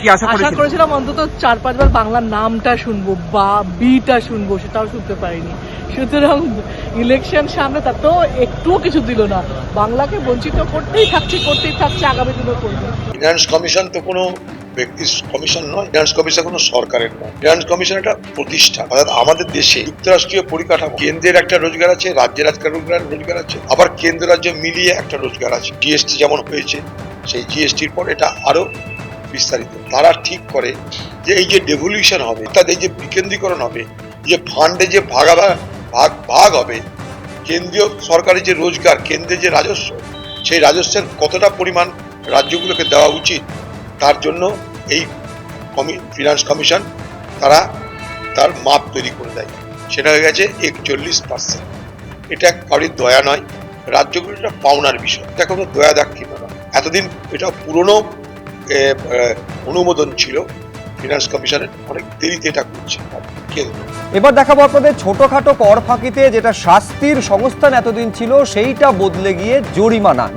কি আশা করেছিলাম অন্তত 4-5 বার বাংলার নামটা শুনবো বা বিটা শুনবো, সেটাও শুনতে পারিনি। সুতরাং ইলেকশন সামনে, তাতেও একটুও কিছু দিল না। বাংলাকে বঞ্চিত করতেই থাকছে, আগামী দিনে করবে। ফিনান্স কমিশন তো কোনো ব্যক্তির কমিশন নয়, ফিনান্স কমিশন কোনো সরকারের নয়। ফিনান্স কমিশন একটা প্রতিষ্ঠান। অর্থাৎ আমাদের দেশে যুক্তরাষ্ট্রীয় পরিকাঠামো, কেন্দ্রের একটা রোজগার আছে, রাজ্যের একটা রোজগার আছে, আবার কেন্দ্র রাজ্য মিলিয়ে একটা রোজগার আছে। জিএসটি যেমন হয়েছে, সেই জিএসটির পর এটা আরো বিস্তারিত। তারা ঠিক করে যে এই যে ডেভলিউশন হবে, অর্থাৎ এই যে বিকেন্দ্রীকরণ হবে, যে ফান্ডে যে ভাগ হবে, কেন্দ্রীয় সরকারের যে রোজগার, কেন্দ্রের যে রাজস্ব, সেই রাজস্বের কতটা পরিমাণ রাজ্যগুলোকে দেওয়া উচিত, তার জন্য এই ফিনান্স কমিশন তারা তার মাপ তৈরি করে দেয়। সেটা হয়ে গেছে 41%। এটা কারোর দয়া নয়, রাজ্যগুলো এটা পাওনার বিষয়, এটা কোনো দয়া দাক্ষিণ্য নয়। এতদিন এটা পুরনো অনুমোদন ছিল ফিনান্স কমিশনের, অনেক দেরিতে এটা করছে কেন্দ্র। এবার দেখাবো আপনাদের ছোটখাটো কর ফাঁকিতে যেটা শাস্তির সংস্থান এতদিন ছিল, সেইটা বদলে গিয়ে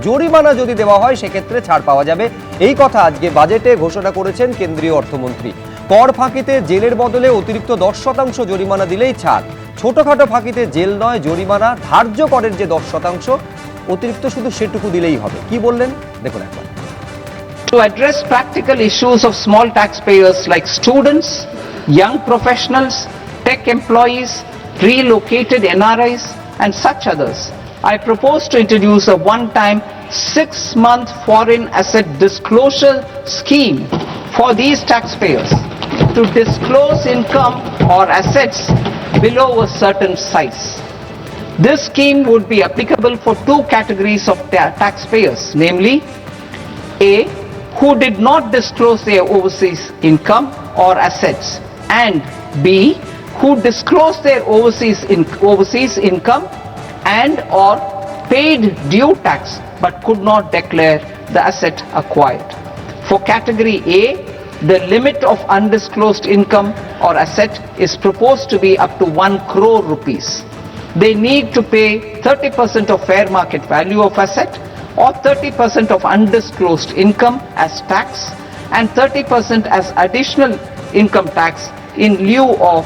জরিমানা যদি দেওয়া হয় সেক্ষেত্রে ছাড় পাওয়া যাবে। এই কথা আজকে বাজেটে ঘোষণা করেছেন কেন্দ্রীয় অর্থমন্ত্রী। কর ফাঁকিতে জেলের বদলে অতিরিক্ত 10% জরিমানা দিলেই ছাড়। ছোটখাটো ফাঁকিতে জেল নয়, জরিমানা। ধার্য করের যে 10% অতিরিক্ত শুধু সেটুকু দিলেই হবে। কি বললেন দেখুন একবার। To address practical issues of small taxpayers like students, young professionals, tech employees, relocated NRIs and such others, I propose to introduce a one-time 6-month foreign asset disclosure scheme for these taxpayers to disclose income or assets below a certain size. This scheme would be applicable for two categories of taxpayers, namely A, who did not disclose their overseas income or assets, and B, who disclosed their overseas income and or paid due tax but could not declare the asset acquired. For category A, the limit of undisclosed income or asset is proposed to be up to 1 crore rupees. They need to pay 30% of fair market value of asset or 30% of undisclosed income as tax and 30% as additional income tax in lieu of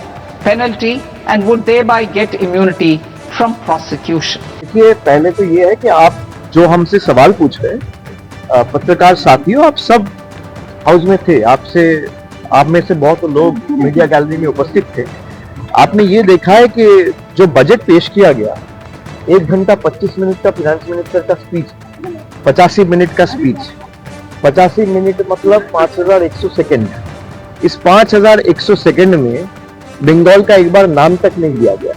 penalty and would thereby get immunity from prosecution. देखिए, पहले तो ये है कि आप जो हमसे सवाल पूछ रहे हैं, पत्रकार साथियों, आप सब हाउस में थे, आप में से बहुत लोग मीडिया गैलरी में उपस्थित थे। आपने ये देखा है कि जो बजट पेश किया गया, 1 घंटा 25 मिनट का फिनांस मिनिस्टर का स्पीच, 85 मिनट का स्पीच, 85 मिनट मतलब 5100 सेकेंड। इस 5100 सेकेंड में बंगाल का एक बार नाम तक नहीं दिया गया,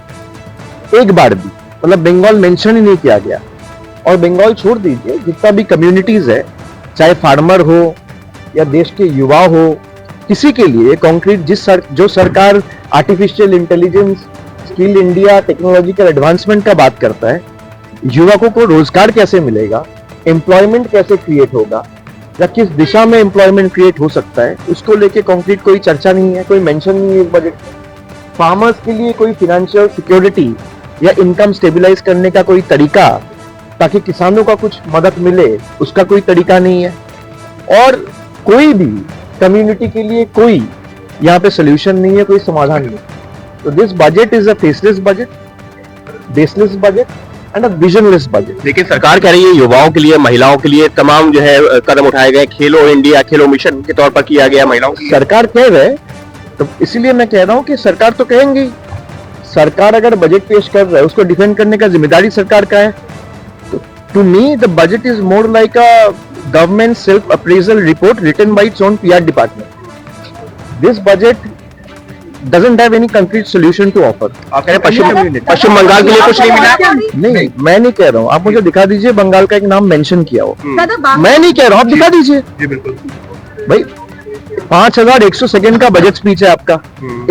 एक बार भी, मतलब बंगाल मेंशन ही नहीं किया गया। और बंगाल छोड़ दीजिए, जितना भी कम्युनिटीज है, चाहे फार्मर हो या देश के युवा हो, किसी के लिए कॉन्क्रीट जो सरकार artificial intelligence, skill India, technological advancement का बात करता है, युवकों को रोजगार कैसे मिलेगा, एम्प्लॉयमेंट कैसे क्रिएट होगा या किस दिशा में एम्प्लॉयमेंट क्रिएट हो सकता है, उसको लेके कॉन्क्रीट कोई चर्चा नहीं है, कोई मेंशन नहीं है बजट में। फार्मर्स के लिए कोई फिनेंशियल सिक्योरिटी या इनकम स्टेबलाइज करने का कोई तरीका, ताकि किसानों का कुछ मदद मिले, उसका कोई तरीका नहीं है। और कोई भी कम्युनिटी के लिए कोई यहाँ पे सोल्यूशन नहीं है, कोई समाधान नहीं है। तो this budget is a faceless budget, baseless budget and a visionless budget. लेकिन सरकार कह रही है युवाओं के लिए, महिलाओं के लिए तमाम जो है कदम उठाए गए, खेलो इंडिया, खेलो मिशन के तौर पर किया गया महिलाओं की। सरकार कह रहे, तो इसलिए मैं कह रहा हूँ कि सरकार तो कहेंगी, सरकार अगर बजट पेश कर रहा है उसको डिफेंड करने का जिम्मेदारी सरकार का है। To me the budget is more like a government self appraisal report written by its own PR department. This budget doesn't have any concrete solution to offer. आप कह रहे पश्चिम बंगाल के लिए कुछ नहीं मिला? नहीं, मैं नहीं कह रहा हूँ, आप मुझे दिखा दीजिए बंगाल का एक नाम मेंशन किया हो। मैं नहीं कह रहा हूँ, आप दिखा दीजिए। जी बिल्कुल भाई, 5100 सेकंड का बजट स्पीच है आपका,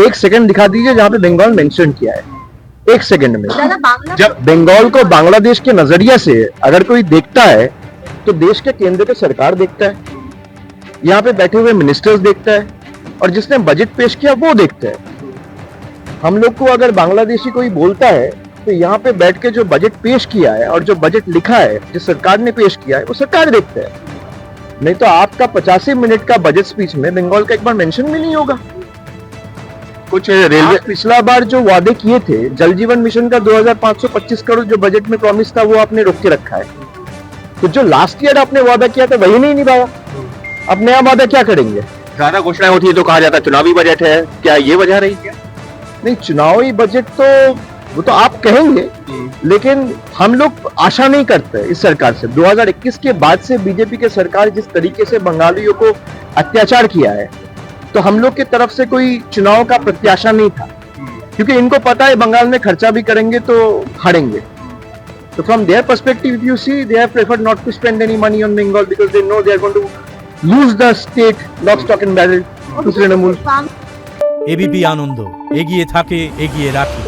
1 सेकंड दिखा दीजिए जहाँ पे बंगाल मेंशन किया है, 1 सेकंड में। जब बंगाल को बांग्लादेश के नजरिया से अगर कोई देखता है, तो देश के केंद्र के सरकार देखता है, यहाँ पे बैठे हुए मिनिस्टर्स देखता है, और जिसने बजट पेश किया वो देखते हैं। हम लोग को अगर बांग्लादेशी कोई बोलता है, तो यहाँ पे बैठ के जो बजट पेश किया है और जो बजट लिखा है, जो सरकार ने पेश किया है, वो सरकार देखते हैं। नहीं तो आपका 85 मिनट का बजट स्पीच में बंगाल का एक बार मेंशन भी नहीं होगा। कुछ रेलवे आप पिछला बार जो वादे किए थे जल जीवन मिशन का 2525 करोड़ जो बजट में प्रॉमिस था वो आपने रोक के रखा है। तो जो लास्ट ईयर आपने वादा किया था वही नहीं निभाया। अब नया वादा क्या करेंगे? ज्यादा घोषणाएं होती है तो कहा जाता है चुनावी बजट है, क्या ये वजह रही क्या? नहीं, चुनावी बजट तो वो तो आप कहेंगे, लेकिन हम लोग आशा नहीं करते इस सरकार से। 2021 के बाद से बीजेपी के सरकार जिस तरीके से बंगालियों को अत्याचार किया है, तो हम लोग की तरफ से कोई चुनाव का प्रत्याशा नहीं था, क्योंकि इनको पता है बंगाल में खर्चा भी करेंगे तो हारेंगे। तो from their perspective if you see, they have preferred not to spend any money on Bengal because they know they are going to lose the state lock stock and barrel to Trinamool. ABP Ananda, এগিয়ে থাকে, এগিয়ে রাখে।